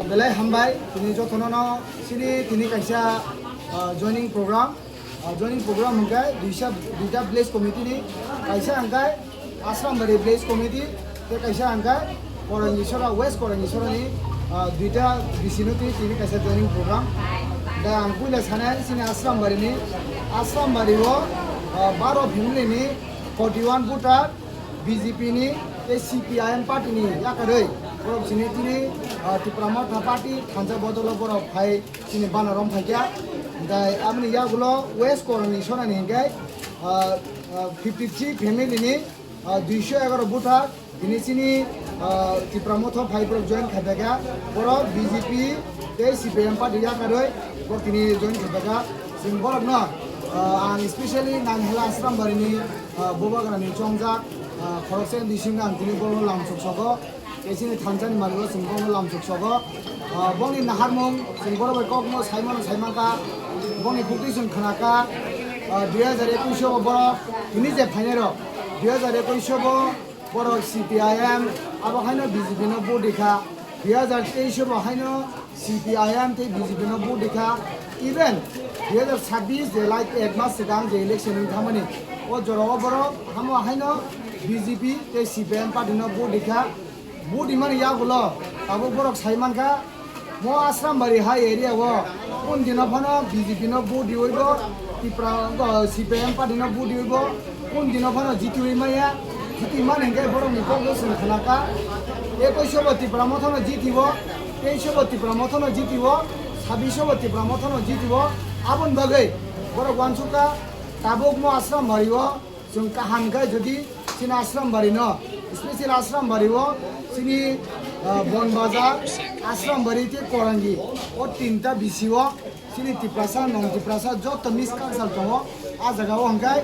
belai hambai tini jotono sini tini kaisa joining program hingkai duita village committee ni kaisa hingkai Asrambari village committee te kaisa hingkai Korangisora West Korangisora ni duita vicinity tini kaisa joining program da angkula sana sini Asrambari wo 12 family ni 41 voter BJP ni CPIM party ni yakarei borok sini tini Tipramotha party khanja bodolo borok phai sini banarom phaikya dai amni yagulo West Korangisora ni hingkai 53 family ni 211 voter ini sini Tipramotha phai borok join khabega borok BJP te CPIM party yakarei borok tini join khabega sing borok no ang especially nanghela Asrambari ni bobagrani chongjak khoroksen disinga tini borok lamsok sogo esini thanjani malugo sing borok lamsok sogo bongni naharmung sing borok bai kokmo saimaka bongni publication khanaka 2021 borok ini je phainero 2021 borok CPIM abo haino BJP no bodikha 2023 bo haino CPIM te BJP no bodikha even 2026 je like ek mas sigang je election ni thamani o joro borok hamo haino BJP te CPIM party no bodikha budi mani yagulo abo borok saimanka mo Asrambari high area wo un dino phano BJP no bodi hoibo tipra CPIM party no bodi hoibo un dino phano jitu maya jiti mane ngai borok ni congress khanaka 21 Tipramotha no jitibo 23 Tipramotha no jitibo 26 Tipramotha no jitibo abon bagai borok wansuka tabok mo Asrambari wo jung kaham gai jodi sina Asrambari no special Asrambari wo sini Bonbajar Asrambari te Korangi o tinta bisiwo sini Tiprasa non Tiprasa joto miskansal tongo a jaga o hangkai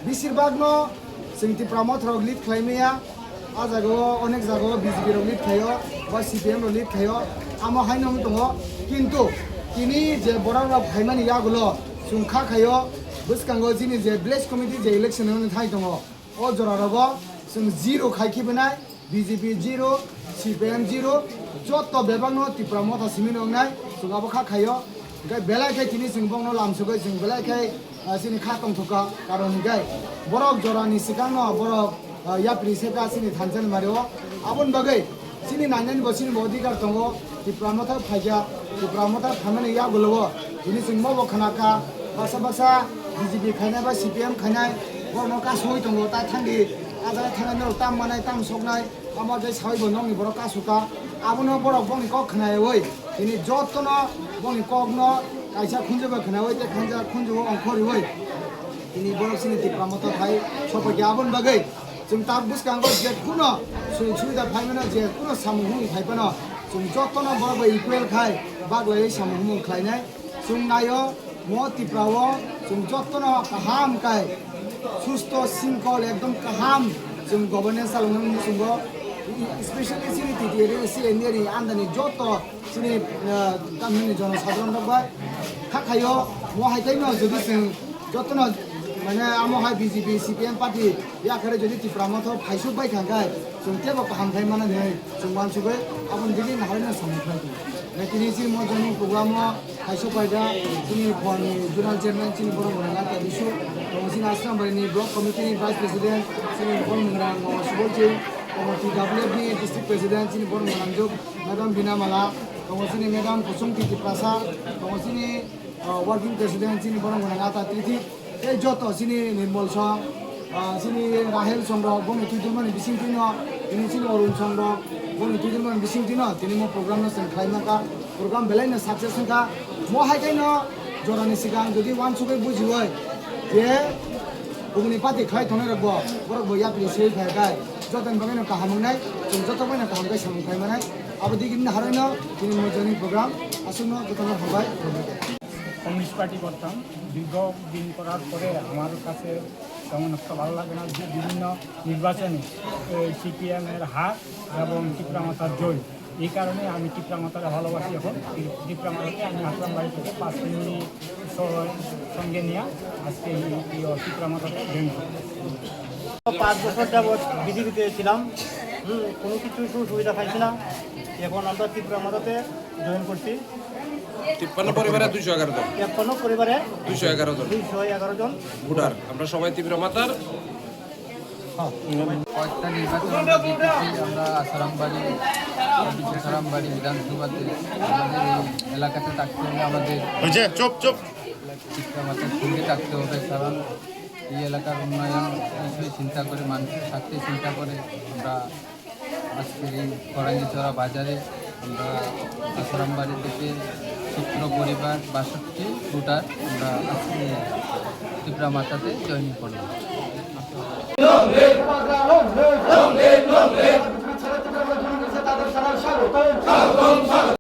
bishirbag no sing Tipramotha rok lead khlaimaya a jaga o onek jaga o BJP rok lead khayo ba CPM rok lead khayo amo haino tongo kintu kini je borok rok phaimani yagulo sungkha khayo buskango jini je village committee je election ni thai tongo o jora rogo sung zero khaiki benai BJP 0 CPM 0 joto bebangno Tipramotha simino nai sungabo kha khayo gai belai khai tini singbong no lamsugai sing belai khai sini kha tong thoka karon gai borok jorani sikangno borok yapri seka sini thanjal mario abon bagai sini nanani bosini modikar tongo Tipramotha phaija Tipramotha thamani ya golobo tini singmo bo khanaka basa BJP khainai ba CPM khainai borno ka soi tongo ta thangi aja thangai no tam manai tam soknai আমার যে সাইব নংনি বড় কাসুকা আবনো বড় বংনি cock খনায় ওই তিনি যতনো বংনি cock ন কাইসা খুঁজবে খনায় ওই তে খানজা খুঁজব অংখরি ওই তিনি বড় সিনি Tipramotha ভাই সবাইকে আবন বাগৈ जों ताब बुसकांगो जे कुनो सुबिदा फाइमेना जे कुनो सामुहुं फाइपेना जों जतनो बड़बो इक्वेल खाय बागलाय सामुहुं खायनाय जों नायो म Tiprawo जों जतनो काहाम खाय सुस्थ सिंकल एकदम काहाम जों गभर्नेन्स सालंगन सुंगो स्पेशली सिनि टिटिरि सिएननि आन्दानि जतो सिनि गामिनि जनसाधारण दबाय खाखायो म हाइथायनो जुदि जों जतनो माने आमोहाय BJP CPM पार्टी याखरे जदि Tipramotha फाइसुबाय थांगाय जों तेबो हामथाय माने नै जों मानसुबै आबन दिनि नाहारनो सामफ्राय नेतिनिसि म जोंनि प्रग्रामो फाइसुबायदा जोंनि फनि जुनाल चेयारमेन सिनि बर' मोनला बिसु जोंनि Asrambariनि ब्लक कमिटिनि भाइस प्रेसिडेन्ट सिनि बर' मोनरा सुबलजि TWF नि डिस्ट्रिक्ट प्रेसिडेन्ट सिनि बर' मोनलांजुक मैडम बिनामाला सिनि मैडम कुसुम तितिप्रासा सिनि वर्किं प्रेसिडेन्ट सिनि बर' मोनला तिथि এই যত সিনি নির্মল সং সিনি রাহেল চন্দ্র বনি তুইদুলমান বিসিংতিন তিনি সিনি অরুণ চন্দ্র বনি তুইদুলমান বিসিংতিন তিনি মো প্রোগ্রাম নসেন খাইমাকা প্রোগ্রাম বেলাইনো সাকসেস হংকা মো হাইকাইনো জরানি সিগাং যদি ওয়ান সুগৈ বুঝিওই যে बुगनि पार्टी खाय थने रबो बरक बया प्रिसै खायगाय जतन बगाइनो काहामनाय जों जत बगाइनो काहामगाय सामखाय मानाय आबो दिगिन हारैनो दिनि मोजनि प्रग्राम আসন্ন जतन हबाय কমিউনিস্ট পার্টি করতাম দীর্ঘদিন করার পরে আমার কাছে তেমন একটা ভালো লাগে না যে বিভিন্ন নির্বাচনে CPM-এর হার এবং Tipramothaর জয় এই কারণে আমি Tipramothaকে ভালোবাসি এখন Tipramothaকে আমি Asrambari থেকে 5 মিনিট সঙ্গে নিয়ে আজকে এই Tipramothaকে জয়েন করি 5 বছর যাবৎ বিজেপিতে ছিলাম কোনো কিছু সুবিধা পাইছি না এখন আমরা Tipramothaতে জয়েন করছি। 53 পরিবারে 211 জন, 53 পরিবারে 211 জন 211 জন ভোটার। আমরা সবাই তীব্র মাতার কয়েকটা নির্বাচন আমরা জিতেছি। আমরা আসারামবাড়ি বিধানসভাতে আমাদের এই এলাকাতে থাকতে হলে আমাদের শিক্ষামাতার সঙ্গে থাকতে হবে, কারণ এই এলাকার উন্নয়ন বিষয়ে চিন্তা করে, মানুষের স্বার্থে চিন্তা করে আমরা আজকের এই ফরাঙ্গিচড়া বাজারে আমরা আসারামবাড়ি থেকে 17 পরিবার 62 ভোটার আমরা আজকে ত্রিপুরা মাতাতে জয়েন করলাম। তাদের সারা স্বাগত